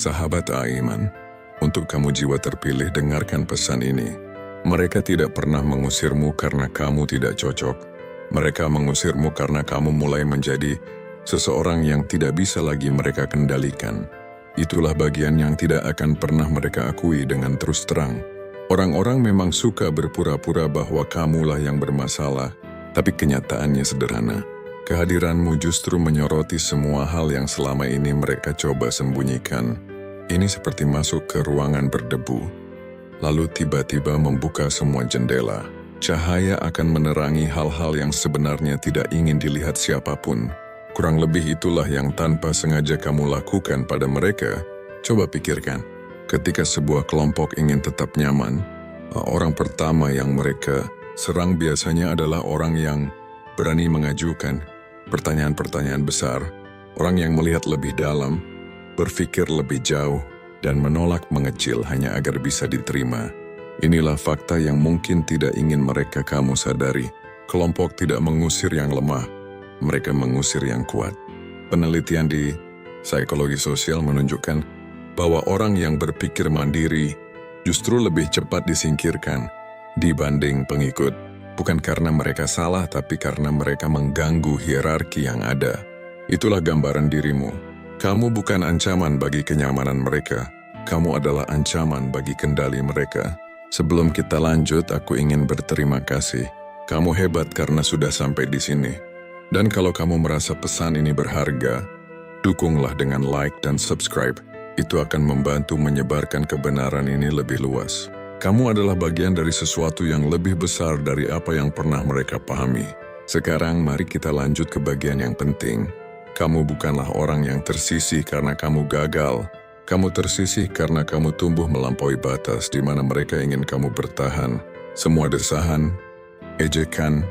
Sahabat Aiman, untuk kamu jiwa terpilih dengarkan pesan ini. Mereka tidak pernah mengusirmu karena kamu tidak cocok. Mereka mengusirmu karena kamu mulai menjadi seseorang yang tidak bisa lagi mereka kendalikan. Itulah bagian yang tidak akan pernah mereka akui dengan terus terang. Orang-orang memang suka berpura-pura bahwa kamulah yang bermasalah, tapi kenyataannya sederhana. Kehadiranmu justru menyoroti semua hal yang selama ini mereka coba sembunyikan. Ini seperti masuk ke ruangan berdebu, lalu tiba-tiba membuka semua jendela. Cahaya akan menerangi hal-hal yang sebenarnya tidak ingin dilihat siapapun. Kurang lebih itulah yang tanpa sengaja kamu lakukan pada mereka. Coba pikirkan. Ketika sebuah kelompok ingin tetap nyaman, orang pertama yang mereka serang biasanya adalah orang yang berani mengajukan pertanyaan-pertanyaan besar, orang yang melihat lebih dalam, berpikir lebih jauh, dan menolak mengecil hanya agar bisa diterima. Inilah fakta yang mungkin tidak ingin mereka kamu sadari. Kelompok tidak mengusir yang lemah, mereka mengusir yang kuat. Penelitian di psikologi sosial menunjukkan bahwa orang yang berpikir mandiri justru lebih cepat disingkirkan dibanding pengikut. Bukan karena mereka salah, tapi karena mereka mengganggu hierarki yang ada. Itulah gambaran dirimu. Kamu bukan ancaman bagi kenyamanan mereka. Kamu adalah ancaman bagi kendali mereka. Sebelum kita lanjut, aku ingin berterima kasih. Kamu hebat karena sudah sampai di sini. Dan kalau kamu merasa pesan ini berharga, dukunglah dengan like dan subscribe. Itu akan membantu menyebarkan kebenaran ini lebih luas. Kamu adalah bagian dari sesuatu yang lebih besar dari apa yang pernah mereka pahami. Sekarang mari kita lanjut ke bagian yang penting. Kamu bukanlah orang yang tersisih karena kamu gagal. Kamu tersisih karena kamu tumbuh melampaui batas di mana mereka ingin kamu bertahan. Semua desahan, ejekan,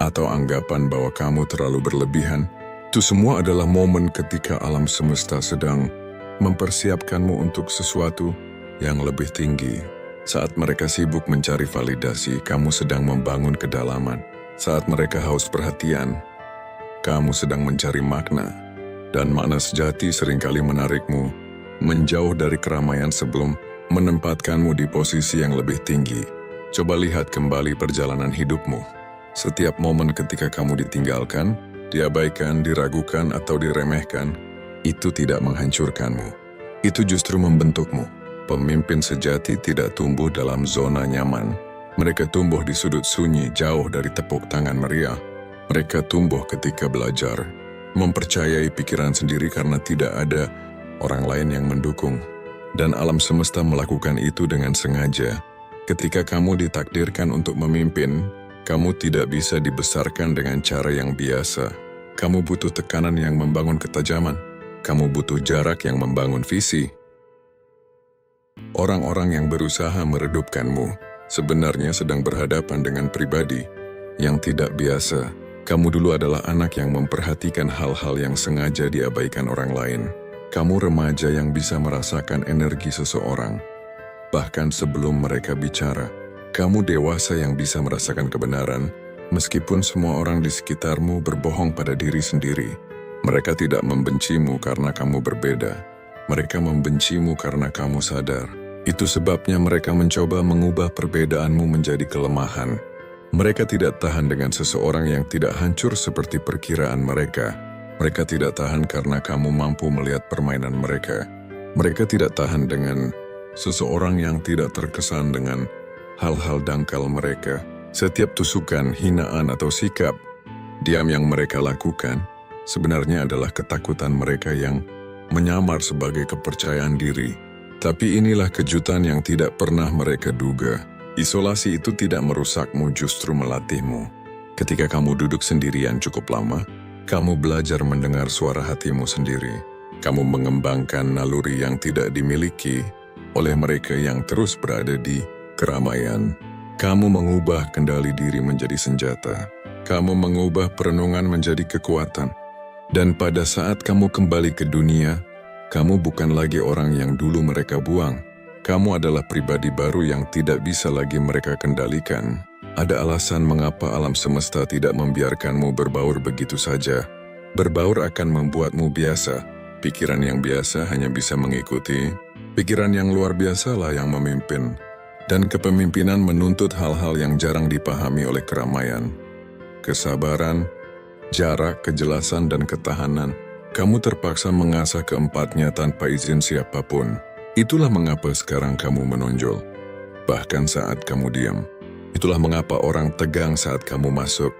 atau anggapan bahwa kamu terlalu berlebihan, itu semua adalah momen ketika alam semesta sedang mempersiapkanmu untuk sesuatu yang lebih tinggi. Saat mereka sibuk mencari validasi, kamu sedang membangun kedalaman. Saat mereka haus perhatian, kamu sedang mencari makna. Dan makna sejati seringkali menarikmu menjauh dari keramaian sebelum menempatkanmu di posisi yang lebih tinggi. Coba lihat kembali perjalanan hidupmu. Setiap momen ketika kamu ditinggalkan, diabaikan, diragukan, atau diremehkan, itu tidak menghancurkanmu. Itu justru membentukmu. Pemimpin sejati tidak tumbuh dalam zona nyaman. Mereka tumbuh di sudut sunyi, jauh dari tepuk tangan meriah. Mereka tumbuh ketika belajar, mempercayai pikiran sendiri karena tidak ada orang lain yang mendukung. Dan alam semesta melakukan itu dengan sengaja. Ketika kamu ditakdirkan untuk memimpin, kamu tidak bisa dibesarkan dengan cara yang biasa. Kamu butuh tekanan yang membangun ketajaman. Kamu butuh jarak yang membangun visi. Orang-orang yang berusaha meredupkanmu sebenarnya sedang berhadapan dengan pribadi yang tidak biasa. Kamu dulu adalah anak yang memperhatikan hal-hal yang sengaja diabaikan orang lain. Kamu remaja yang bisa merasakan energi seseorang, bahkan sebelum mereka bicara. Kamu dewasa yang bisa merasakan kebenaran, meskipun semua orang di sekitarmu berbohong pada diri sendiri. Mereka tidak membencimu karena kamu berbeda. Mereka membencimu karena kamu sadar. Itu sebabnya mereka mencoba mengubah perbedaanmu menjadi kelemahan. Mereka tidak tahan dengan seseorang yang tidak hancur seperti perkiraan mereka. Mereka tidak tahan karena kamu mampu melihat permainan mereka. Mereka tidak tahan dengan seseorang yang tidak terkesan dengan hal-hal dangkal mereka. Setiap tusukan, hinaan, atau sikap diam yang mereka lakukan sebenarnya adalah ketakutan mereka yang menyamar sebagai kepercayaan diri. Tapi inilah kejutan yang tidak pernah mereka duga. Isolasi itu tidak merusakmu, justru melatihmu. Ketika kamu duduk sendirian cukup lama, kamu belajar mendengar suara hatimu sendiri. Kamu mengembangkan naluri yang tidak dimiliki oleh mereka yang terus berada di keramaian. Kamu mengubah kendali diri menjadi senjata. Kamu mengubah perenungan menjadi kekuatan. Dan pada saat kamu kembali ke dunia, kamu bukan lagi orang yang dulu mereka buang. Kamu adalah pribadi baru yang tidak bisa lagi mereka kendalikan. Ada alasan mengapa alam semesta tidak membiarkanmu berbaur begitu saja. Berbaur akan membuatmu biasa. Pikiran yang biasa hanya bisa mengikuti, pikiran yang luar biasa lah yang memimpin. Dan kepemimpinan menuntut hal-hal yang jarang dipahami oleh keramaian. Kesabaran, jarak, kejelasan, dan ketahanan. Kamu terpaksa mengasah keempatnya tanpa izin siapapun. Itulah mengapa sekarang kamu menonjol. Bahkan saat kamu diam. Itulah mengapa orang tegang saat kamu masuk.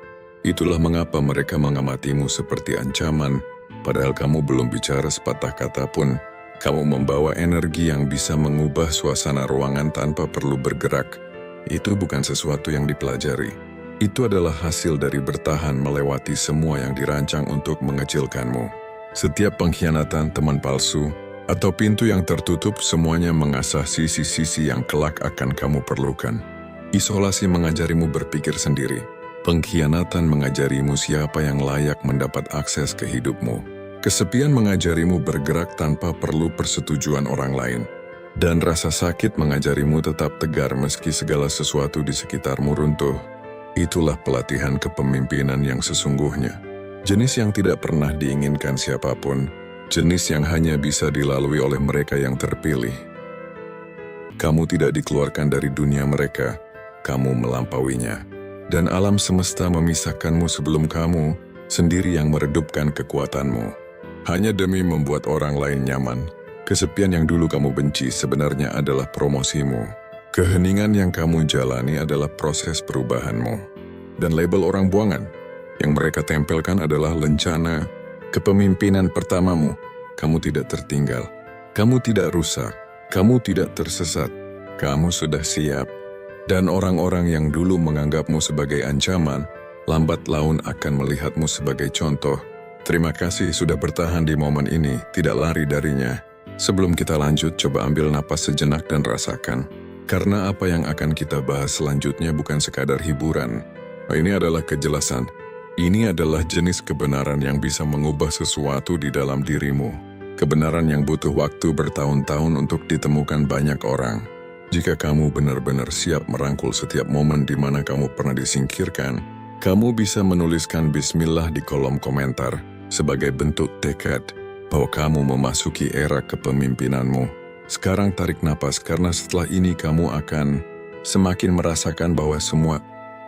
Itulah mengapa mereka mengamatimu seperti ancaman. Padahal kamu belum bicara sepatah kata pun, kamu membawa energi yang bisa mengubah suasana ruangan tanpa perlu bergerak. Itu bukan sesuatu yang dipelajari. Itu adalah hasil dari bertahan melewati semua yang dirancang untuk mengecilkanmu. Setiap pengkhianatan, teman palsu, atau pintu yang tertutup, semuanya mengasah sisi-sisi yang kelak akan kamu perlukan. Isolasi mengajarimu berpikir sendiri. Pengkhianatan mengajarimu siapa yang layak mendapat akses ke hidupmu. Kesepian mengajarimu bergerak tanpa perlu persetujuan orang lain. Dan rasa sakit mengajarimu tetap tegar meski segala sesuatu di sekitarmu runtuh. Itulah pelatihan kepemimpinan yang sesungguhnya. Jenis yang tidak pernah diinginkan siapapun. Jenis yang hanya bisa dilalui oleh mereka yang terpilih. Kamu tidak dikeluarkan dari dunia mereka. Kamu melampauinya. Dan alam semesta memisahkanmu sebelum kamu sendiri yang meredupkan kekuatanmu. Hanya demi membuat orang lain nyaman, kesepian yang dulu kamu benci sebenarnya adalah promosimu. Keheningan yang kamu jalani adalah proses perubahanmu. Dan label orang buangan yang mereka tempelkan adalah lencana kepemimpinan pertamamu. Kamu tidak tertinggal, kamu tidak rusak, kamu tidak tersesat, kamu sudah siap. Dan orang-orang yang dulu menganggapmu sebagai ancaman, lambat laun akan melihatmu sebagai contoh. Terima kasih sudah bertahan di momen ini, tidak lari darinya. Sebelum kita lanjut, coba ambil napas sejenak dan rasakan. Karena apa yang akan kita bahas selanjutnya bukan sekadar hiburan. Ini adalah kejelasan. Ini adalah jenis kebenaran yang bisa mengubah sesuatu di dalam dirimu. Kebenaran yang butuh waktu bertahun-tahun untuk ditemukan banyak orang. Jika kamu benar-benar siap merangkul setiap momen di mana kamu pernah disingkirkan, kamu bisa menuliskan bismillah di kolom komentar. Sebagai bentuk tekad bahwa kamu memasuki era kepemimpinanmu. Sekarang tarik napas karena setelah ini kamu akan semakin merasakan bahwa semua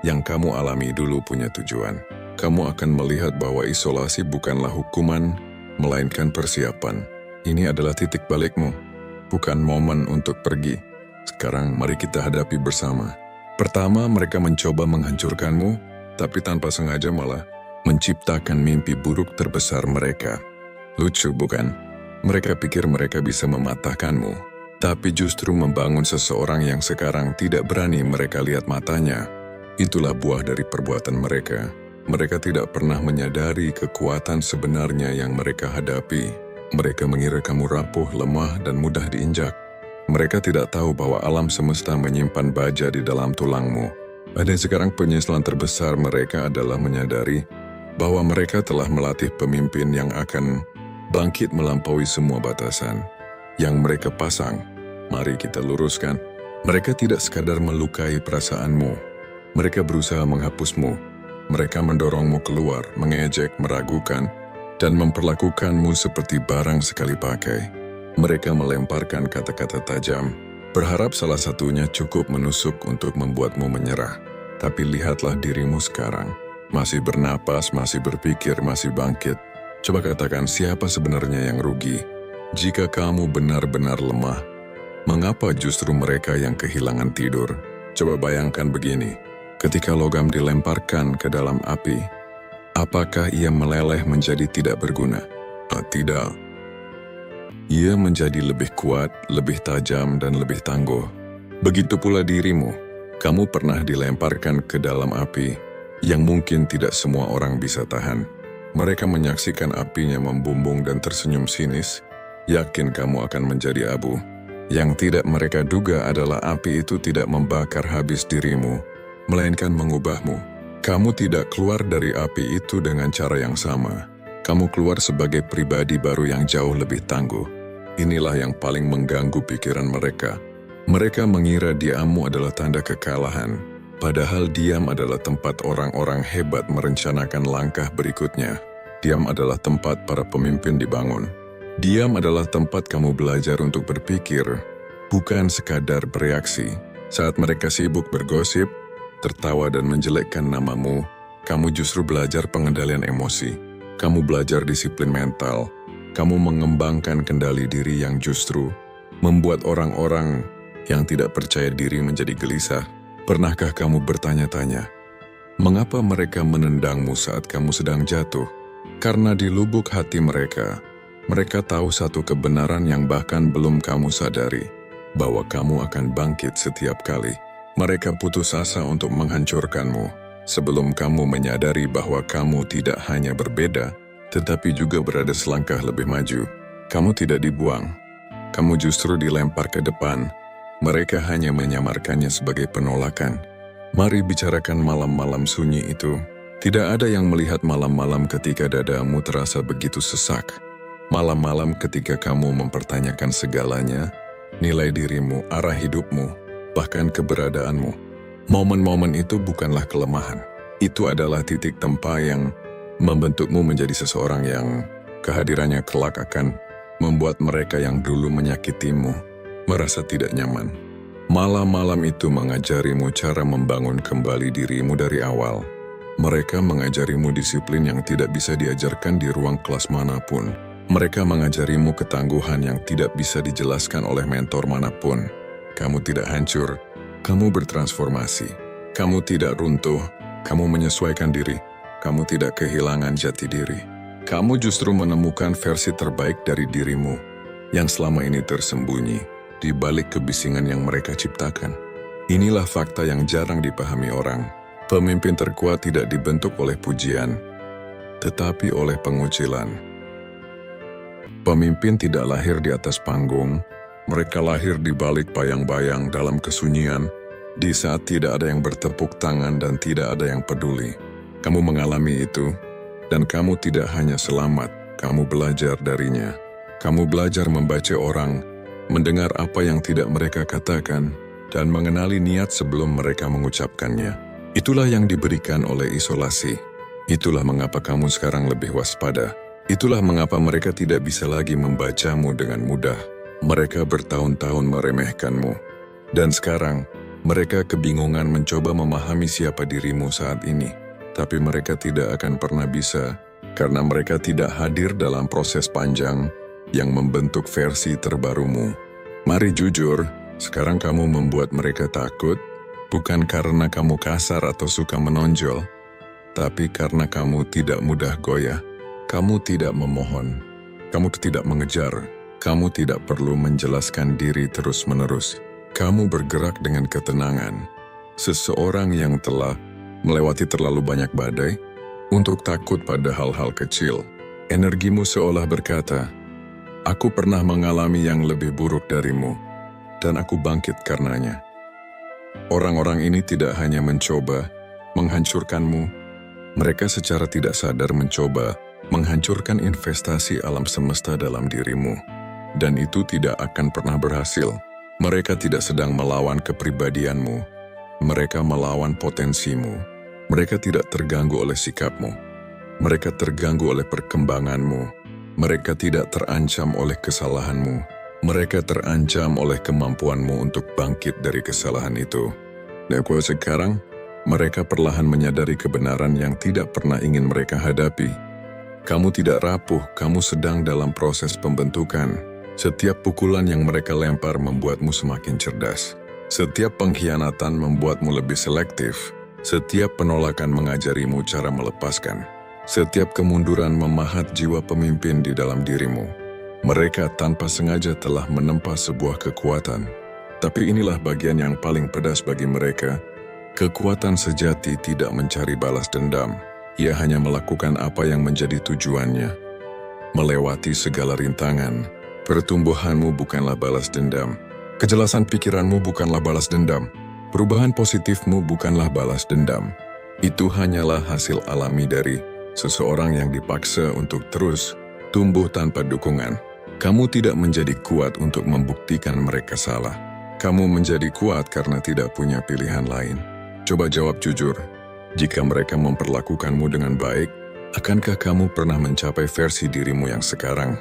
yang kamu alami dulu punya tujuan. Kamu akan melihat bahwa isolasi bukanlah hukuman, melainkan persiapan. Ini adalah titik balikmu, bukan momen untuk pergi. Sekarang mari kita hadapi bersama. Pertama, mereka mencoba menghancurkanmu, tapi tanpa sengaja malah menciptakan mimpi buruk terbesar mereka. Lucu bukan? Mereka pikir mereka bisa mematahkanmu, tapi justru membangun seseorang yang sekarang tidak berani mereka lihat matanya. Itulah buah dari perbuatan mereka. Mereka tidak pernah menyadari kekuatan sebenarnya yang mereka hadapi. Mereka mengira kamu rapuh, lemah, dan mudah diinjak. Mereka tidak tahu bahwa alam semesta menyimpan baja di dalam tulangmu. Dan sekarang penyesalan terbesar mereka adalah menyadari bahwa mereka telah melatih pemimpin yang akan bangkit melampaui semua batasan yang mereka pasang. Mari kita luruskan. Mereka tidak sekadar melukai perasaanmu. Mereka berusaha menghapusmu. Mereka mendorongmu keluar, mengejek, meragukan, dan memperlakukanmu seperti barang sekali pakai. Mereka melemparkan kata-kata tajam, berharap salah satunya cukup menusuk untuk membuatmu menyerah. Tapi lihatlah dirimu sekarang. Masih bernapas, masih berpikir, masih bangkit. Coba katakan siapa sebenarnya yang rugi. Jika kamu benar-benar lemah, mengapa justru mereka yang kehilangan tidur? Coba bayangkan begini, ketika logam dilemparkan ke dalam api, apakah ia meleleh menjadi tidak berguna? Tidak. Ia menjadi lebih kuat, lebih tajam, dan lebih tangguh. Begitu pula dirimu. Kamu pernah dilemparkan ke dalam api yang mungkin tidak semua orang bisa tahan. Mereka menyaksikan apinya membumbung dan tersenyum sinis, yakin kamu akan menjadi abu. Yang tidak mereka duga adalah api itu tidak membakar habis dirimu, melainkan mengubahmu. Kamu tidak keluar dari api itu dengan cara yang sama. Kamu keluar sebagai pribadi baru yang jauh lebih tangguh. Inilah yang paling mengganggu pikiran mereka. Mereka mengira diammu adalah tanda kekalahan. Padahal diam adalah tempat orang-orang hebat merencanakan langkah berikutnya. Diam adalah tempat para pemimpin dibangun. Diam adalah tempat kamu belajar untuk berpikir, bukan sekadar bereaksi. Saat mereka sibuk bergosip, tertawa dan menjelekkan namamu, kamu justru belajar pengendalian emosi. Kamu belajar disiplin mental. Kamu mengembangkan kendali diri yang justru membuat orang-orang yang tidak percaya diri menjadi gelisah. Pernahkah kamu bertanya-tanya, mengapa mereka menendangmu saat kamu sedang jatuh? Karena di lubuk hati mereka tahu satu kebenaran yang bahkan belum kamu sadari, bahwa kamu akan bangkit setiap kali. Mereka putus asa untuk menghancurkanmu, sebelum kamu menyadari bahwa kamu tidak hanya berbeda, tetapi juga berada selangkah lebih maju. Kamu tidak dibuang, kamu justru dilempar ke depan. Mereka hanya menyamarkannya sebagai penolakan. Mari bicarakan malam-malam sunyi itu. Tidak ada yang melihat malam-malam ketika dadamu terasa begitu sesak. Malam-malam ketika kamu mempertanyakan segalanya, nilai dirimu, arah hidupmu, bahkan keberadaanmu. Momen-momen itu bukanlah kelemahan. Itu adalah titik tempa yang membentukmu menjadi seseorang yang kehadirannya kelak akan membuat mereka yang dulu menyakitimu merasa tidak nyaman. Malam-malam itu mengajarimu cara membangun kembali dirimu dari awal. Mereka mengajarimu disiplin yang tidak bisa diajarkan di ruang kelas manapun. Mereka mengajarimu ketangguhan yang tidak bisa dijelaskan oleh mentor manapun. Kamu tidak hancur, kamu bertransformasi. Kamu tidak runtuh, kamu menyesuaikan diri. Kamu tidak kehilangan jati diri. Kamu justru menemukan versi terbaik dari dirimu yang selama ini tersembunyi di balik kebisingan yang mereka ciptakan. Inilah fakta yang jarang dipahami orang. Pemimpin terkuat tidak dibentuk oleh pujian, tetapi oleh pengucilan. Pemimpin tidak lahir di atas panggung, mereka lahir di balik bayang-bayang dalam kesunyian, di saat tidak ada yang bertepuk tangan dan tidak ada yang peduli. Kamu mengalami itu, dan kamu tidak hanya selamat, kamu belajar darinya. Kamu belajar membaca orang, mendengar apa yang tidak mereka katakan, dan mengenali niat sebelum mereka mengucapkannya. Itulah yang diberikan oleh isolasi. Itulah mengapa kamu sekarang lebih waspada. Itulah mengapa mereka tidak bisa lagi membacamu dengan mudah. Mereka bertahun-tahun meremehkanmu. Dan sekarang, mereka kebingungan mencoba memahami siapa dirimu saat ini. Tapi mereka tidak akan pernah bisa, karena mereka tidak hadir dalam proses panjang yang membentuk versi terbarumu. Mari jujur, sekarang kamu membuat mereka takut, bukan karena kamu kasar atau suka menonjol, tapi karena kamu tidak mudah goyah. Kamu tidak memohon, kamu tidak mengejar, kamu tidak perlu menjelaskan diri terus-menerus. Kamu bergerak dengan ketenangan. Seseorang yang telah melewati terlalu banyak badai untuk takut pada hal-hal kecil. Energimu seolah berkata, aku pernah mengalami yang lebih buruk darimu, dan aku bangkit karenanya. Orang-orang ini tidak hanya mencoba menghancurkanmu, mereka secara tidak sadar mencoba menghancurkan investasi alam semesta dalam dirimu. Dan itu tidak akan pernah berhasil. Mereka tidak sedang melawan kepribadianmu, mereka melawan potensimu. Mereka tidak terganggu oleh sikapmu, mereka terganggu oleh perkembanganmu. Mereka tidak terancam oleh kesalahanmu. Mereka terancam oleh kemampuanmu untuk bangkit dari kesalahan itu. Dan sekarang, mereka perlahan menyadari kebenaran yang tidak pernah ingin mereka hadapi. Kamu tidak rapuh, kamu sedang dalam proses pembentukan. Setiap pukulan yang mereka lempar membuatmu semakin cerdas. Setiap pengkhianatan membuatmu lebih selektif. Setiap penolakan mengajarimu cara melepaskan. Setiap kemunduran memahat jiwa pemimpin di dalam dirimu. Mereka tanpa sengaja telah menempa sebuah kekuatan. Tapi inilah bagian yang paling pedas bagi mereka. Kekuatan sejati tidak mencari balas dendam. Ia hanya melakukan apa yang menjadi tujuannya. Melewati segala rintangan. Pertumbuhanmu bukanlah balas dendam. Kejelasan pikiranmu bukanlah balas dendam. Perubahan positifmu bukanlah balas dendam. Itu hanyalah hasil alami dari seseorang yang dipaksa untuk terus tumbuh tanpa dukungan. Kamu tidak menjadi kuat untuk membuktikan mereka salah. Kamu menjadi kuat karena tidak punya pilihan lain. Coba jawab jujur. Jika mereka memperlakukanmu dengan baik, akankah kamu pernah mencapai versi dirimu yang sekarang?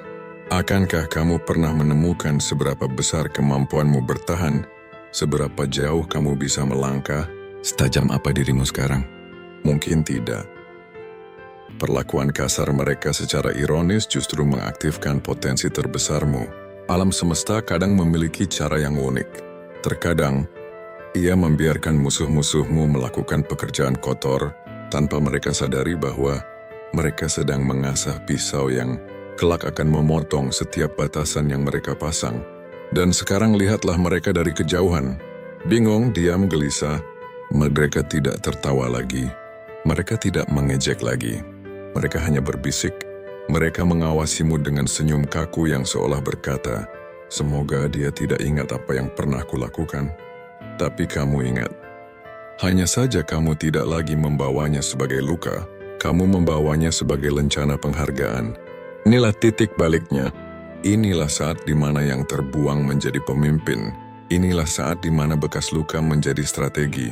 Akankah kamu pernah menemukan seberapa besar kemampuanmu bertahan, seberapa jauh kamu bisa melangkah, setajam apa dirimu sekarang? Mungkin tidak. Perlakuan kasar mereka secara ironis justru mengaktifkan potensi terbesarmu. Alam semesta kadang memiliki cara yang unik. Terkadang, ia membiarkan musuh-musuhmu melakukan pekerjaan kotor tanpa mereka sadari bahwa mereka sedang mengasah pisau yang kelak akan memotong setiap batasan yang mereka pasang. Dan sekarang lihatlah mereka dari kejauhan. Bingung, diam, gelisah. Mereka tidak tertawa lagi. Mereka tidak mengejek lagi. Mereka hanya berbisik. Mereka mengawasimu dengan senyum kaku yang seolah berkata, "Semoga dia tidak ingat apa yang pernah kulakukan." Tapi kamu ingat. Hanya saja kamu tidak lagi membawanya sebagai luka. Kamu membawanya sebagai lencana penghargaan. Inilah titik baliknya. Inilah saat di mana yang terbuang menjadi pemimpin. Inilah saat di mana bekas luka menjadi strategi.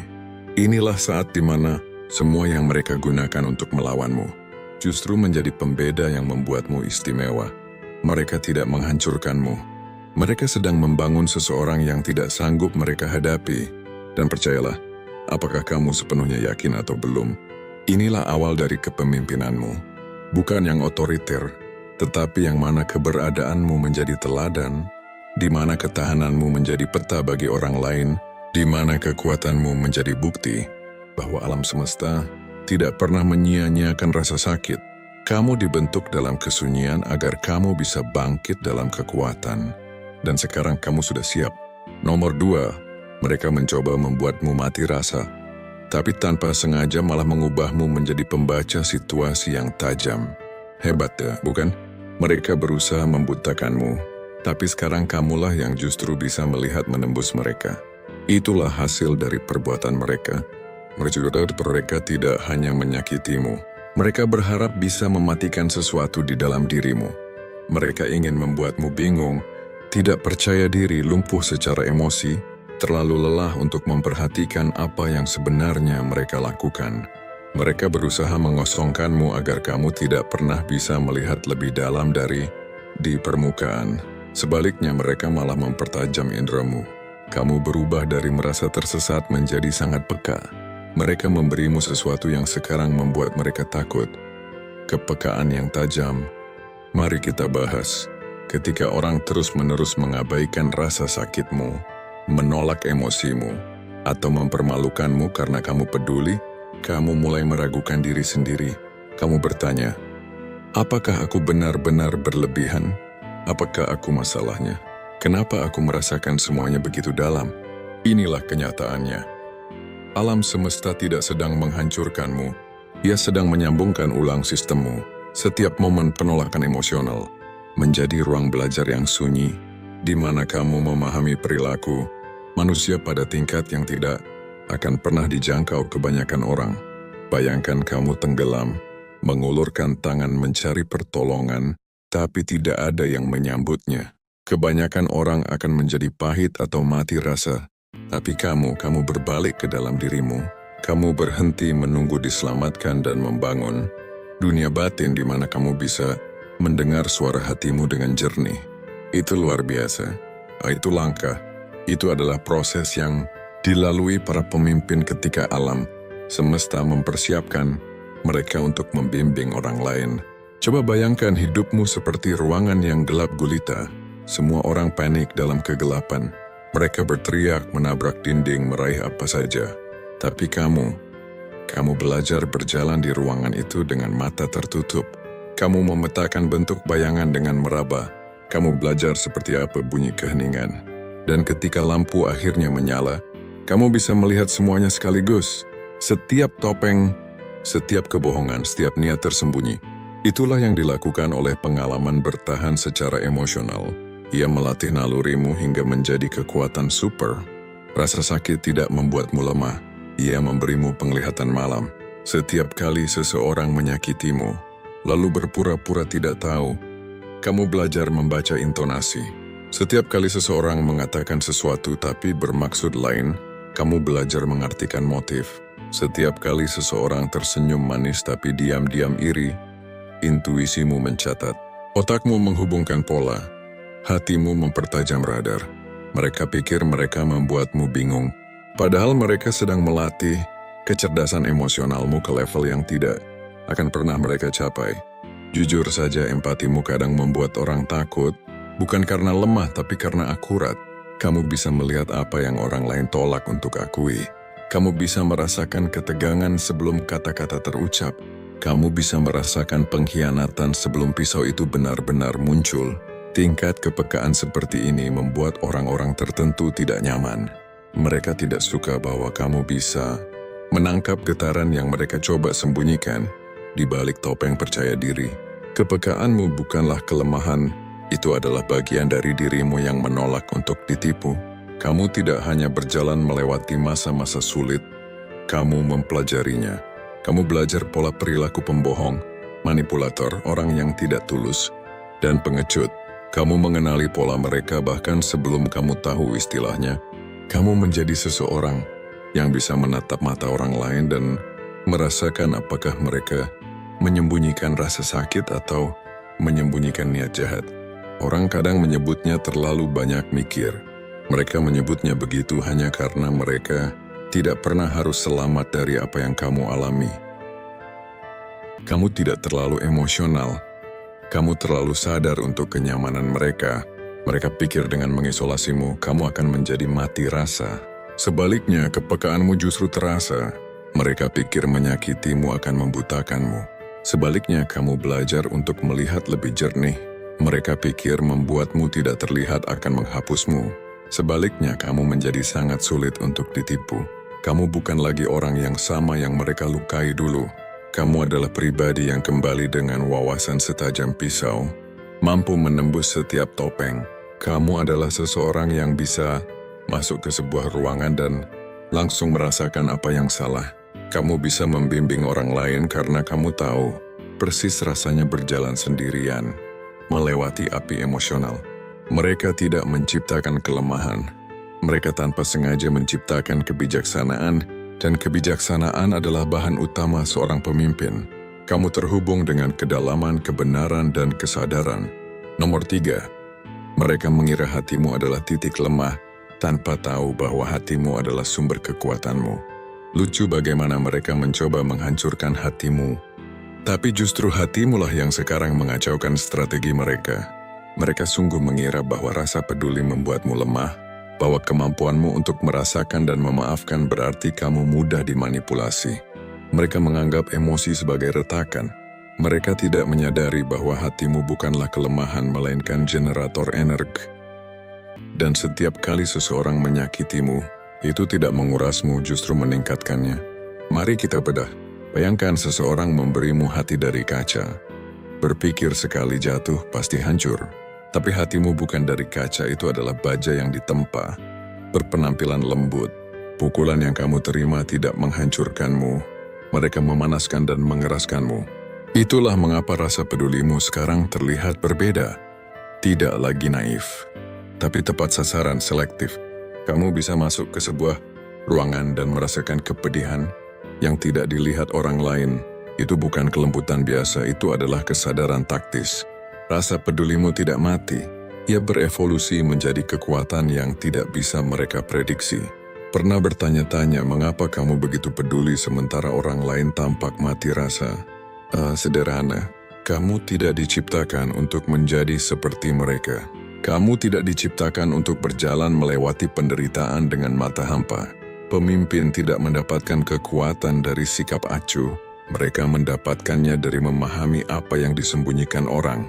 Inilah saat di mana semua yang mereka gunakan untuk melawanmu justru menjadi pembeda yang membuatmu istimewa. Mereka tidak menghancurkanmu. Mereka sedang membangun seseorang yang tidak sanggup mereka hadapi. Dan percayalah, apakah kamu sepenuhnya yakin atau belum, inilah awal dari kepemimpinanmu. Bukan yang otoriter, tetapi yang mana keberadaanmu menjadi teladan, di mana ketahananmu menjadi peta bagi orang lain, di mana kekuatanmu menjadi bukti bahwa alam semesta tidak pernah menyia-nyiakan rasa sakit. Kamu dibentuk dalam kesunyian agar kamu bisa bangkit dalam kekuatan. Dan sekarang kamu sudah siap. Nomor 2, mereka mencoba membuatmu mati rasa, tapi tanpa sengaja malah mengubahmu menjadi pembaca situasi yang tajam. Hebat ya, bukan? Mereka berusaha membutakanmu, tapi sekarang kamulah yang justru bisa melihat menembus mereka. Itulah hasil dari perbuatan mereka. Mereka tidak hanya menyakitimu. Mereka berharap bisa mematikan sesuatu di dalam dirimu. Mereka ingin membuatmu bingung, tidak percaya diri, lumpuh secara emosi, terlalu lelah untuk memperhatikan apa yang sebenarnya mereka lakukan. Mereka berusaha mengosongkanmu agar kamu tidak pernah bisa melihat lebih dalam dari di permukaan. Sebaliknya mereka malah mempertajam indramu. Kamu berubah dari merasa tersesat menjadi sangat peka. Mereka memberimu sesuatu yang sekarang membuat mereka takut. Kepekaan yang tajam. Mari kita bahas. Ketika orang terus-menerus mengabaikan rasa sakitmu, menolak emosimu, atau mempermalukanmu karena kamu peduli, kamu mulai meragukan diri sendiri. Kamu bertanya, apakah aku benar-benar berlebihan? Apakah aku masalahnya? Kenapa aku merasakan semuanya begitu dalam? Inilah kenyataannya. Alam semesta tidak sedang menghancurkanmu. Ia sedang menyambungkan ulang sistemmu. Setiap momen penolakan emosional menjadi ruang belajar yang sunyi, di mana kamu memahami perilaku manusia pada tingkat yang tidak akan pernah dijangkau kebanyakan orang. Bayangkan kamu tenggelam, mengulurkan tangan mencari pertolongan, tapi tidak ada yang menyambutnya. Kebanyakan orang akan menjadi pahit atau mati rasa. Tapi kamu berbalik ke dalam dirimu. Kamu berhenti menunggu diselamatkan dan membangun dunia batin di mana kamu bisa mendengar suara hatimu dengan jernih. Itu luar biasa. Itu langkah. Itu adalah proses yang dilalui para pemimpin ketika alam semesta mempersiapkan mereka untuk membimbing orang lain. Coba bayangkan hidupmu seperti ruangan yang gelap gulita. Semua orang panik dalam kegelapan. Mereka berteriak, menabrak dinding, meraih apa saja. Tapi kamu belajar berjalan di ruangan itu dengan mata tertutup. Kamu memetakan bentuk bayangan dengan meraba. Kamu belajar seperti apa bunyi keheningan. Dan ketika lampu akhirnya menyala, kamu bisa melihat semuanya sekaligus. Setiap topeng, setiap kebohongan, setiap niat tersembunyi. Itulah yang dilakukan oleh pengalaman bertahan secara emosional. Ia melatih nalurimu hingga menjadi kekuatan super. Rasa sakit tidak membuatmu lemah. Ia memberimu penglihatan malam. Setiap kali seseorang menyakitimu, lalu berpura-pura tidak tahu, kamu belajar membaca intonasi. Setiap kali seseorang mengatakan sesuatu tapi bermaksud lain, kamu belajar mengartikan motif. Setiap kali seseorang tersenyum manis tapi diam-diam iri, intuisimu mencatat. Otakmu menghubungkan pola, hatimu mempertajam radar. Mereka pikir mereka membuatmu bingung, padahal mereka sedang melatih kecerdasan emosionalmu ke level yang tidak akan pernah mereka capai. Jujur saja, empatimu kadang membuat orang takut, bukan karena lemah tapi karena akurat. Kamu bisa melihat apa yang orang lain tolak untuk akui. Kamu bisa merasakan ketegangan sebelum kata-kata terucap. Kamu bisa merasakan pengkhianatan sebelum pisau itu benar-benar muncul. Tingkat kepekaan seperti ini membuat orang-orang tertentu tidak nyaman. Mereka tidak suka bahwa kamu bisa menangkap getaran yang mereka coba sembunyikan di balik topeng percaya diri. Kepekaanmu bukanlah kelemahan, itu adalah bagian dari dirimu yang menolak untuk ditipu. Kamu tidak hanya berjalan melewati masa-masa sulit, kamu mempelajarinya. Kamu belajar pola perilaku pembohong, manipulator, orang yang tidak tulus, dan pengecut. Kamu mengenali pola mereka bahkan sebelum kamu tahu istilahnya. Kamu menjadi seseorang yang bisa menatap mata orang lain dan merasakan apakah mereka menyembunyikan rasa sakit atau menyembunyikan niat jahat. Orang kadang menyebutnya terlalu banyak mikir. Mereka menyebutnya begitu hanya karena mereka tidak pernah harus selamat dari apa yang kamu alami. Kamu tidak terlalu emosional. Kamu terlalu sadar untuk kenyamanan mereka. Mereka pikir dengan mengisolasimu, kamu akan menjadi mati rasa. Sebaliknya, kepekaanmu justru terasa. Mereka pikir menyakitimu akan membutakanmu. Sebaliknya, kamu belajar untuk melihat lebih jernih. Mereka pikir membuatmu tidak terlihat akan menghapusmu. Sebaliknya, kamu menjadi sangat sulit untuk ditipu. Kamu bukan lagi orang yang sama yang mereka lukai dulu. Kamu adalah pribadi yang kembali dengan wawasan setajam pisau, mampu menembus setiap topeng. Kamu adalah seseorang yang bisa masuk ke sebuah ruangan dan langsung merasakan apa yang salah. Kamu bisa membimbing orang lain karena kamu tahu persis rasanya berjalan sendirian, melewati api emosional. Mereka tidak menciptakan kelemahan. Mereka tanpa sengaja menciptakan kebijaksanaan, dan kebijaksanaan adalah bahan utama seorang pemimpin. Kamu terhubung dengan kedalaman, kebenaran, dan kesadaran. Nomor 3, mereka mengira hatimu adalah titik lemah, tanpa tahu bahwa hatimu adalah sumber kekuatanmu. Lucu bagaimana mereka mencoba menghancurkan hatimu, tapi justru hatimulah yang sekarang mengacaukan strategi mereka. Mereka sungguh mengira bahwa rasa peduli membuatmu lemah, bahwa kemampuanmu untuk merasakan dan memaafkan berarti kamu mudah dimanipulasi. Mereka menganggap emosi sebagai retakan. Mereka tidak menyadari bahwa hatimu bukanlah kelemahan melainkan generator energi. Dan setiap kali seseorang menyakitimu, itu tidak mengurasmu, justru meningkatkannya. Mari kita bedah. Bayangkan seseorang memberimu hati dari kaca. Berpikir sekali jatuh pasti hancur. Tapi hatimu bukan dari kaca, itu adalah baja yang ditempa, berpenampilan lembut. Pukulan yang kamu terima tidak menghancurkanmu, mereka memanaskan dan mengeraskanmu. Itulah mengapa rasa pedulimu sekarang terlihat berbeda. Tidak lagi naif, tapi tepat sasaran, selektif. Kamu bisa masuk ke sebuah ruangan dan merasakan kepedihan yang tidak dilihat orang lain. Itu bukan kelembutan biasa, itu adalah kesadaran taktis. Rasa pedulimu tidak mati, ia berevolusi menjadi kekuatan yang tidak bisa mereka prediksi. Pernah bertanya-tanya mengapa kamu begitu peduli sementara orang lain tampak mati rasa? Sederhana, kamu tidak diciptakan untuk menjadi seperti mereka. Kamu tidak diciptakan untuk berjalan melewati penderitaan dengan mata hampa. Pemimpin tidak mendapatkan kekuatan dari sikap acuh, mereka mendapatkannya dari memahami apa yang disembunyikan orang.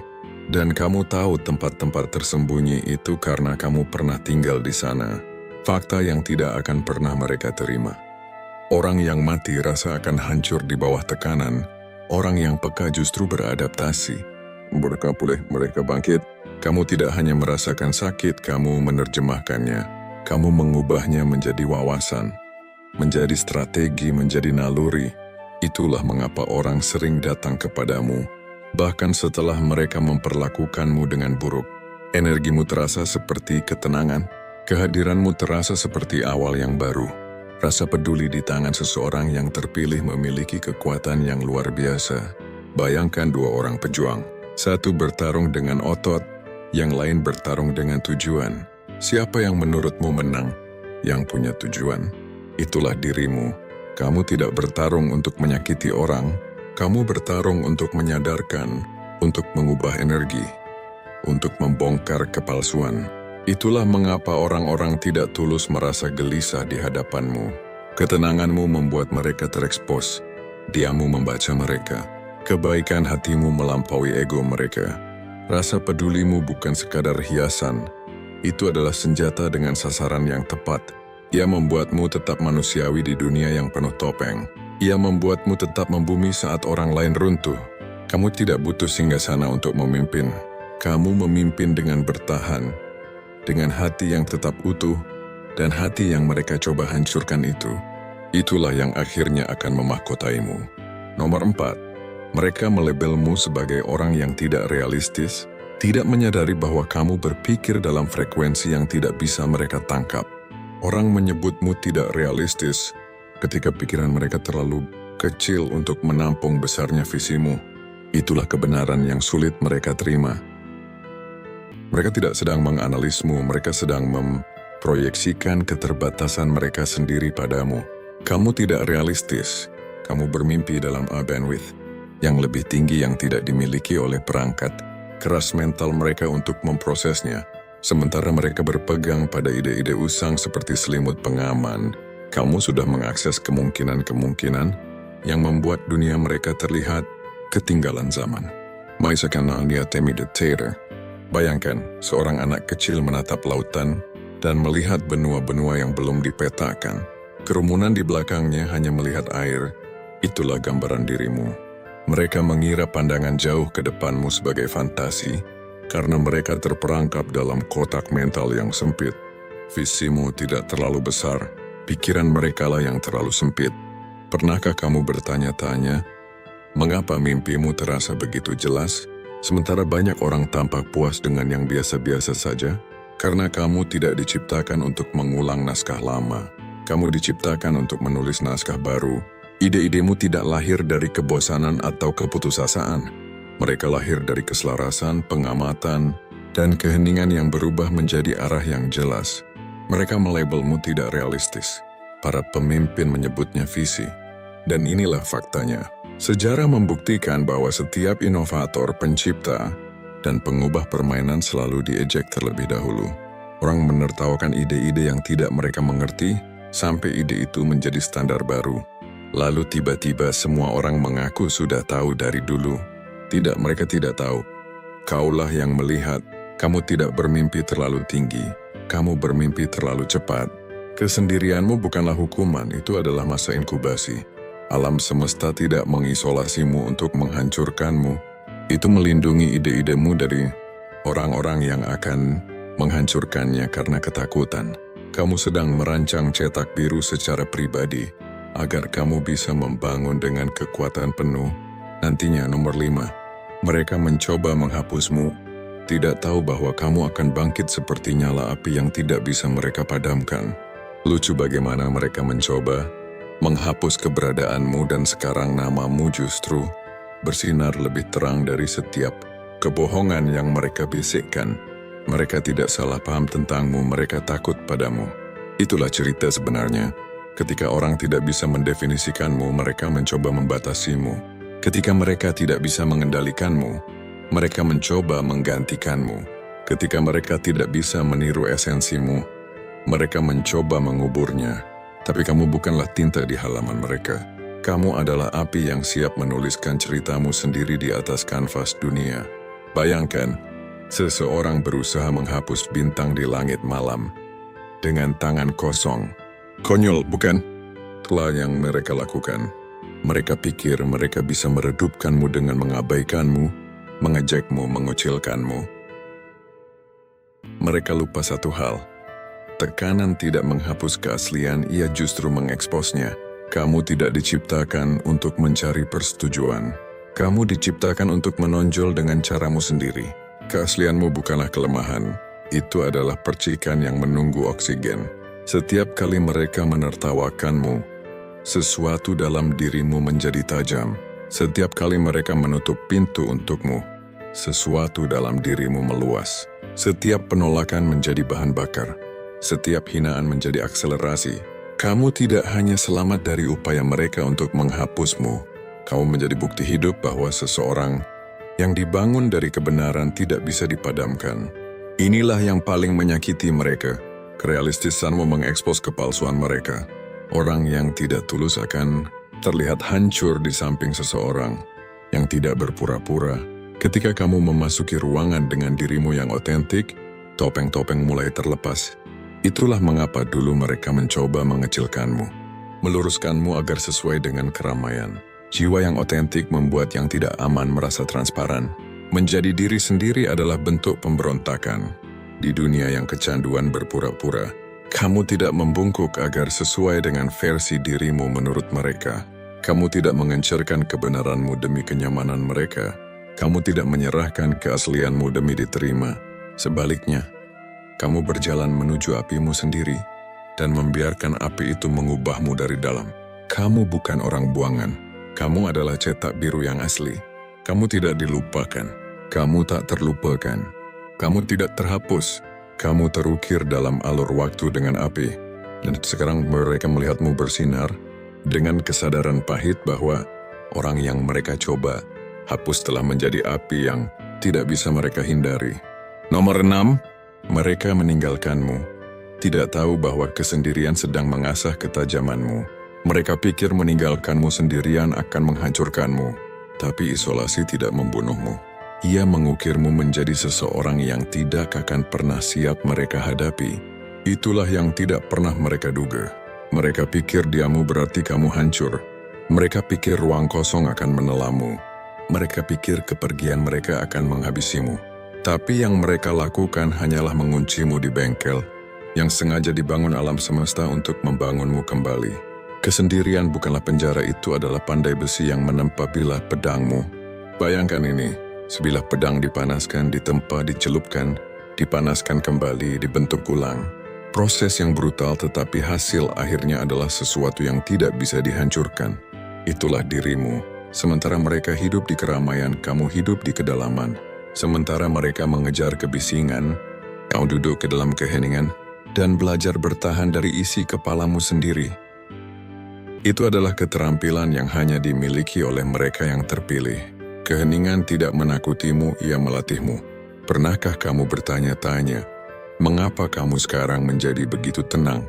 Dan kamu tahu tempat-tempat tersembunyi itu karena kamu pernah tinggal di sana. Fakta yang tidak akan pernah mereka terima. Orang yang mati rasa akan hancur di bawah tekanan. Orang yang peka justru beradaptasi. Mereka pulih, mereka bangkit. Kamu tidak hanya merasakan sakit, kamu menerjemahkannya. Kamu mengubahnya menjadi wawasan, menjadi strategi, menjadi naluri. Itulah mengapa orang sering datang kepadamu, bahkan setelah mereka memperlakukanmu dengan buruk. Energimu terasa seperti ketenangan, kehadiranmu terasa seperti awal yang baru. Rasa peduli di tangan seseorang yang terpilih memiliki kekuatan yang luar biasa. Bayangkan dua orang pejuang, Satu bertarung dengan otot, yang lain bertarung dengan tujuan. Siapa yang menurutmu menang? Yang punya tujuan. Itulah dirimu. Kamu tidak bertarung untuk menyakiti orang. Kamu bertarung untuk menyadarkan, untuk mengubah energi, untuk membongkar kepalsuan. Itulah mengapa orang-orang tidak tulus merasa gelisah di hadapanmu. Ketenanganmu membuat mereka terekspos. Diammu membaca mereka. Kebaikan hatimu melampaui ego mereka. Rasa pedulimu bukan sekadar hiasan. Itu adalah senjata dengan sasaran yang tepat. Ia membuatmu tetap manusiawi di dunia yang penuh topeng. Ia membuatmu tetap membumi saat orang lain runtuh. Kamu tidak butuh singgasana untuk memimpin. Kamu memimpin dengan bertahan, dengan hati yang tetap utuh, dan hati yang mereka coba hancurkan itu. Itulah yang akhirnya akan memahkotaimu. Nomor 4. Mereka melabelmu sebagai orang yang tidak realistis, tidak menyadari bahwa kamu berpikir dalam frekuensi yang tidak bisa mereka tangkap. Orang menyebutmu tidak realistis ketika pikiran mereka terlalu kecil untuk menampung besarnya visimu. Itulah kebenaran yang sulit mereka terima. Mereka tidak sedang menganalismu, mereka sedang memproyeksikan keterbatasan mereka sendiri padamu. Kamu tidak realistis, kamu bermimpi dalam a bandwidth yang lebih tinggi yang tidak dimiliki oleh perangkat keras mental mereka untuk memprosesnya. Sementara mereka berpegang pada ide-ide usang seperti selimut pengaman, kamu sudah mengakses kemungkinan-kemungkinan yang membuat dunia mereka terlihat ketinggalan zaman. Bayangkan, seorang anak kecil menatap lautan dan melihat benua-benua yang belum dipetakan. Kerumunan di belakangnya hanya melihat air. Itulah gambaran dirimu. Mereka mengira pandangan jauh ke depanmu sebagai fantasi, karena mereka terperangkap dalam kotak mental yang sempit. Visimu tidak terlalu besar, pikiran merekalah yang terlalu sempit. Pernahkah kamu bertanya-tanya, mengapa mimpimu terasa begitu jelas, sementara banyak orang tampak puas dengan yang biasa-biasa saja? Karena kamu tidak diciptakan untuk mengulang naskah lama. Kamu diciptakan untuk menulis naskah baru. Ide-idemu tidak lahir dari kebosanan atau keputusasaan. Mereka lahir dari keselarasan, pengamatan, dan keheningan yang berubah menjadi arah yang jelas. Mereka melabelmu tidak realistis. Para pemimpin menyebutnya visi. Dan inilah faktanya. Sejarah membuktikan bahwa setiap inovator, pencipta, dan pengubah permainan selalu diejek terlebih dahulu. Orang menertawakan ide-ide yang tidak mereka mengerti, sampai ide itu menjadi standar baru. Lalu tiba-tiba semua orang mengaku sudah tahu dari dulu. Tidak, mereka tidak tahu. Kaulah yang melihat, kamu tidak bermimpi terlalu tinggi, kamu bermimpi terlalu cepat. Kesendirianmu bukanlah hukuman, itu adalah masa inkubasi. Alam semesta tidak mengisolasimu untuk menghancurkanmu. Itu melindungi ide-idemu dari orang-orang yang akan menghancurkannya karena ketakutan. Kamu sedang merancang cetak biru secara pribadi, agar kamu bisa membangun dengan kekuatan penuh. Nantinya nomor 5, mereka mencoba menghapusmu, tidak tahu bahwa kamu akan bangkit seperti nyala api yang tidak bisa mereka padamkan. Lucu bagaimana mereka mencoba menghapus keberadaanmu dan sekarang namamu justru bersinar lebih terang dari setiap kebohongan yang mereka bisikkan. Mereka tidak salah paham tentangmu, mereka takut padamu. Itulah cerita sebenarnya. Ketika orang tidak bisa mendefinisikanmu, mereka mencoba membatasimu. Ketika mereka tidak bisa mengendalikanmu, mereka mencoba menggantikanmu. Ketika mereka tidak bisa meniru esensimu, mereka mencoba menguburnya. Tapi kamu bukanlah tinta di halaman mereka. Kamu adalah api yang siap menuliskan ceritamu sendiri di atas kanvas dunia. Bayangkan, seseorang berusaha menghapus bintang di langit malam dengan tangan kosong. Konyol, bukan? Itulah yang mereka lakukan. Mereka pikir mereka bisa meredupkanmu dengan mengabaikanmu, mengejekmu, mengucilkanmu. Mereka lupa satu hal. Tekanan tidak menghapus keaslian, ia justru mengeksposnya. Kamu tidak diciptakan untuk mencari persetujuan. Kamu diciptakan untuk menonjol dengan caramu sendiri. Keaslianmu bukanlah kelemahan. Itu adalah percikan yang menunggu oksigen. Setiap kali mereka menertawakanmu, sesuatu dalam dirimu menjadi tajam. Setiap kali mereka menutup pintu untukmu, sesuatu dalam dirimu meluas. Setiap penolakan menjadi bahan bakar. Setiap hinaan menjadi akselerasi. Kamu tidak hanya selamat dari upaya mereka untuk menghapusmu. Kamu menjadi bukti hidup bahwa seseorang yang dibangun dari kebenaran tidak bisa dipadamkan. Inilah yang paling menyakiti mereka. Kerealistisanmu mengekspos kepalsuan mereka. Orang yang tidak tulus akan terlihat hancur di samping seseorang yang tidak berpura-pura. Ketika kamu memasuki ruangan dengan dirimu yang otentik, topeng-topeng mulai terlepas. Itulah mengapa dulu mereka mencoba mengecilkanmu, meluruskanmu agar sesuai dengan keramaian. Jiwa yang otentik membuat yang tidak aman merasa transparan. Menjadi diri sendiri adalah bentuk pemberontakan. Di dunia yang kecanduan berpura-pura, kamu tidak membungkuk agar sesuai dengan versi dirimu menurut mereka. Kamu tidak mengencerkan kebenaranmu demi kenyamanan mereka. Kamu tidak menyerahkan keaslianmu demi diterima. Sebaliknya, kamu berjalan menuju apimu sendiri dan membiarkan api itu mengubahmu dari dalam. Kamu bukan orang buangan. Kamu adalah cetak biru yang asli. Kamu tidak dilupakan. Kamu tak terlupakan. Kamu tidak terhapus. Kamu terukir dalam alur waktu dengan api. Dan sekarang mereka melihatmu bersinar dengan kesadaran pahit bahwa orang yang mereka coba hapus telah menjadi api yang tidak bisa mereka hindari. Nomor 6, mereka meninggalkanmu. Tidak tahu bahwa kesendirian sedang mengasah ketajamanmu. Mereka pikir meninggalkanmu sendirian akan menghancurkanmu. Tapi isolasi tidak membunuhmu. Ia mengukirmu menjadi seseorang yang tidak akan pernah siap mereka hadapi. Itulah yang tidak pernah mereka duga. Mereka pikir diammu berarti kamu hancur. Mereka pikir ruang kosong akan menelammu. Mereka pikir kepergian mereka akan menghabisimu. Tapi yang mereka lakukan hanyalah menguncimu di bengkel yang sengaja dibangun alam semesta untuk membangunmu kembali. Kesendirian bukanlah penjara, itu adalah pandai besi yang menempa bilah pedangmu. Bayangkan ini, sebilah pedang dipanaskan, ditempa, dicelupkan, dipanaskan kembali, dibentuk ulang. Proses yang brutal tetapi hasil akhirnya adalah sesuatu yang tidak bisa dihancurkan. Itulah dirimu. Sementara mereka hidup di keramaian, kamu hidup di kedalaman. Sementara mereka mengejar kebisingan, kau duduk ke dalam keheningan dan belajar bertahan dari isi kepalamu sendiri. Itu adalah keterampilan yang hanya dimiliki oleh mereka yang terpilih. Keheningan tidak menakutimu, ia melatihmu. Pernahkah kamu bertanya-tanya, mengapa kamu sekarang menjadi begitu tenang?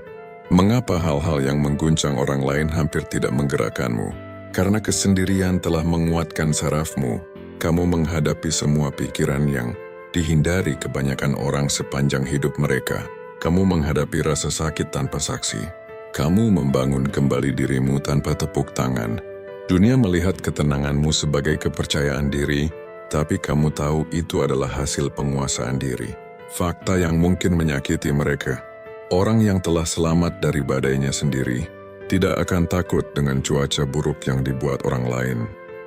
Mengapa hal-hal yang mengguncang orang lain hampir tidak menggerakkanmu? Karena kesendirian telah menguatkan sarafmu. Kamu menghadapi semua pikiran yang dihindari kebanyakan orang sepanjang hidup mereka. Kamu menghadapi rasa sakit tanpa saksi. Kamu membangun kembali dirimu tanpa tepuk tangan. Dunia melihat ketenanganmu sebagai kepercayaan diri, tapi kamu tahu itu adalah hasil penguasaan diri. Fakta yang mungkin menyakiti mereka. Orang yang telah selamat dari badainya sendiri tidak akan takut dengan cuaca buruk yang dibuat orang lain.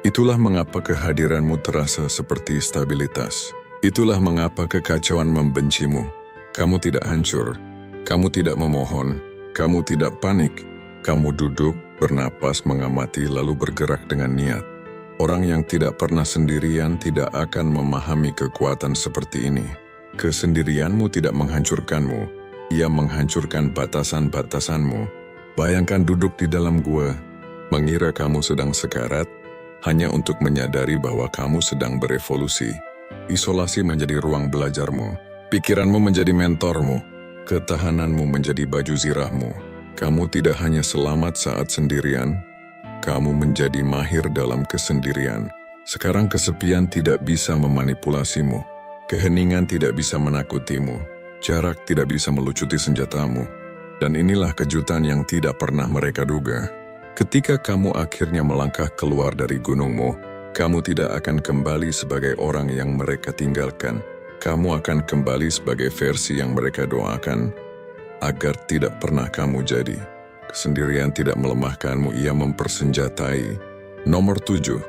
Itulah mengapa kehadiranmu terasa seperti stabilitas. Itulah mengapa kekacauan membencimu. Kamu tidak hancur. Kamu tidak memohon. Kamu tidak panik. Kamu duduk, bernapas, mengamati, lalu bergerak dengan niat. Orang yang tidak pernah sendirian tidak akan memahami kekuatan seperti ini. Kesendirianmu tidak menghancurkanmu. Ia menghancurkan batasan-batasanmu. Bayangkan duduk di dalam gua, mengira kamu sedang sekarat, hanya untuk menyadari bahwa kamu sedang berevolusi. Isolasi menjadi ruang belajarmu, pikiranmu menjadi mentormu, ketahananmu menjadi baju zirahmu. Kamu tidak hanya selamat saat sendirian, kamu menjadi mahir dalam kesendirian. Sekarang kesepian tidak bisa memanipulasimu, keheningan tidak bisa menakutimu, jarak tidak bisa melucuti senjatamu. Dan inilah kejutan yang tidak pernah mereka duga. Ketika kamu akhirnya melangkah keluar dari gunungmu, kamu tidak akan kembali sebagai orang yang mereka tinggalkan. Kamu akan kembali sebagai versi yang mereka doakan, agar tidak pernah kamu jadi. Kesendirian tidak melemahkanmu, ia mempersenjatai. Nomor 7.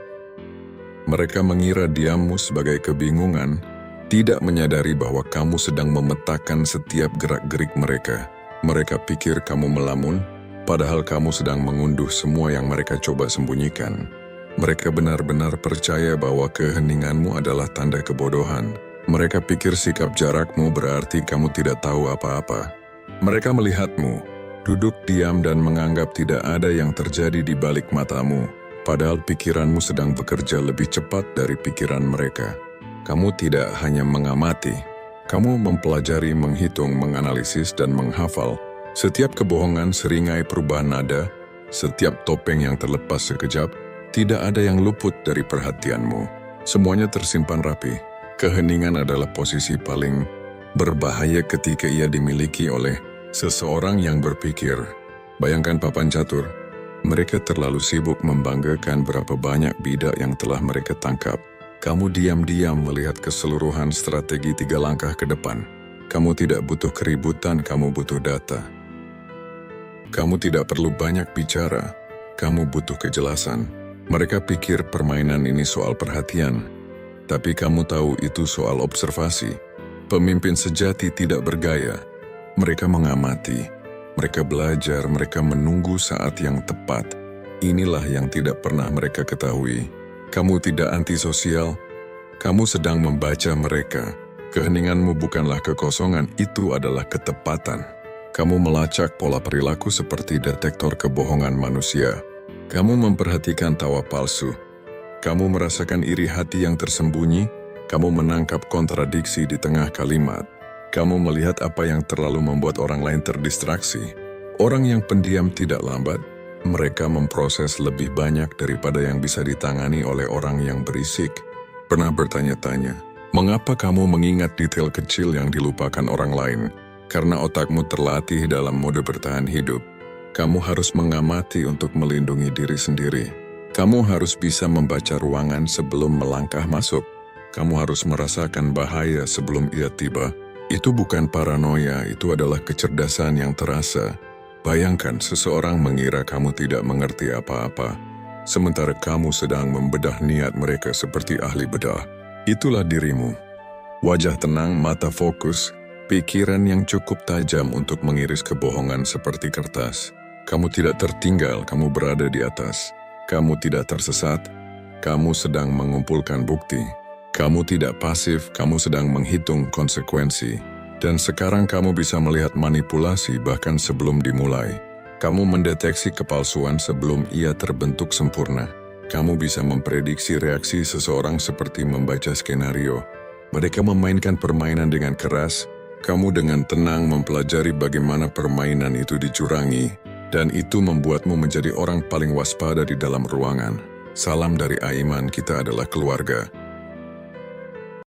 Mereka mengira diammu sebagai kebingungan, tidak menyadari bahwa kamu sedang memetakan setiap gerak-gerik mereka. Mereka pikir kamu melamun, padahal kamu sedang mengunduh semua yang mereka coba sembunyikan. Mereka benar-benar percaya bahwa keheninganmu adalah tanda kebodohan. Mereka pikir sikap jarakmu berarti kamu tidak tahu apa-apa. Mereka melihatmu, duduk diam dan menganggap tidak ada yang terjadi di balik matamu, padahal pikiranmu sedang bekerja lebih cepat dari pikiran mereka. Kamu tidak hanya mengamati, kamu mempelajari, menghitung, menganalisis, dan menghafal. Setiap kebohongan seringai perubahan nada, setiap topeng yang terlepas sekejap, tidak ada yang luput dari perhatianmu. Semuanya tersimpan rapi. Keheningan adalah posisi paling berbahaya ketika ia dimiliki oleh seseorang yang berpikir. Bayangkan papan catur. Mereka terlalu sibuk membanggakan berapa banyak bidak yang telah mereka tangkap. Kamu diam-diam melihat keseluruhan strategi 3 langkah ke depan. Kamu tidak butuh keributan, kamu butuh data. Kamu tidak perlu banyak bicara, kamu butuh kejelasan. Mereka pikir permainan ini soal perhatian, tapi kamu tahu itu soal observasi. Pemimpin sejati tidak bergaya. Mereka mengamati, mereka belajar, mereka menunggu saat yang tepat. Inilah yang tidak pernah mereka ketahui. Kamu tidak antisosial, kamu sedang membaca mereka. Keheninganmu bukanlah kekosongan, itu adalah ketepatan. Kamu melacak pola perilaku seperti detektor kebohongan manusia. Kamu memperhatikan tawa palsu. Kamu merasakan iri hati yang tersembunyi. Kamu menangkap kontradiksi di tengah kalimat. Kamu melihat apa yang terlalu membuat orang lain terdistraksi. Orang yang pendiam tidak lambat. Mereka memproses lebih banyak daripada yang bisa ditangani oleh orang yang berisik. Pernah bertanya-tanya, mengapa kamu mengingat detail kecil yang dilupakan orang lain? Karena otakmu terlatih dalam mode bertahan hidup. Kamu harus mengamati untuk melindungi diri sendiri. Kamu harus bisa membaca ruangan sebelum melangkah masuk. Kamu harus merasakan bahaya sebelum ia tiba. Itu bukan paranoia, itu adalah kecerdasan yang terasa. Bayangkan seseorang mengira kamu tidak mengerti apa-apa, sementara kamu sedang membedah niat mereka seperti ahli bedah. Itulah dirimu. Wajah tenang, mata fokus, pikiran yang cukup tajam untuk mengiris kebohongan seperti kertas. Kamu tidak tertinggal, kamu berada di atas. Kamu tidak tersesat, kamu sedang mengumpulkan bukti. Kamu tidak pasif, kamu sedang menghitung konsekuensi. Dan sekarang kamu bisa melihat manipulasi bahkan sebelum dimulai. Kamu mendeteksi kepalsuan sebelum ia terbentuk sempurna. Kamu bisa memprediksi reaksi seseorang seperti membaca skenario. Mereka memainkan permainan dengan keras, kamu dengan tenang mempelajari bagaimana permainan itu dicurangi. Dan itu membuatmu menjadi orang paling waspada di dalam ruangan. Salam dari Aiman, kita adalah keluarga.